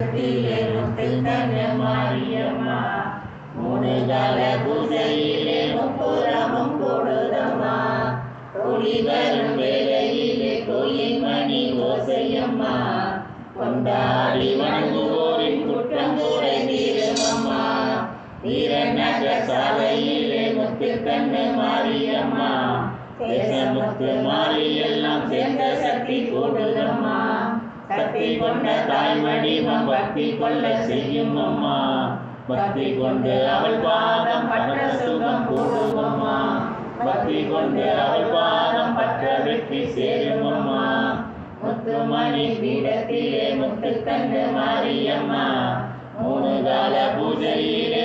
முத்துக்கண்ணு மாரியம்மா மூணு கால பூஜையிலே முப்புறமும் கூடுதம்மா ஒளி வரும் வேளையிலே கோயில் மணி ஓசையம்மா கொண்டாடி வணங்குவோரின் குற்றம் கூரை தீருமம்மா வீரநகர் சாலையிலே முத்துக்கண்ணு மாரியம்மா தேசமுத்து மாறி எல்லாம் சேர்ந்த சக்தி கூடுதம்மா சக்தி கொண்ட தாய் வடிவம் பக்தி கொள்ள செய்யும் அம்மா பக்தி கொண்டு அவள் பாதம் பற்ற சுகம் கூடுமம்மா பக்தி கொண்டு அவள் பாதம் பற்ற வெற்றி சேரும் அம்மா முத்துமணி பீடத்திலே முத்துக்கண்ணு மாரியம்மா மூணு கால பூஜையிலே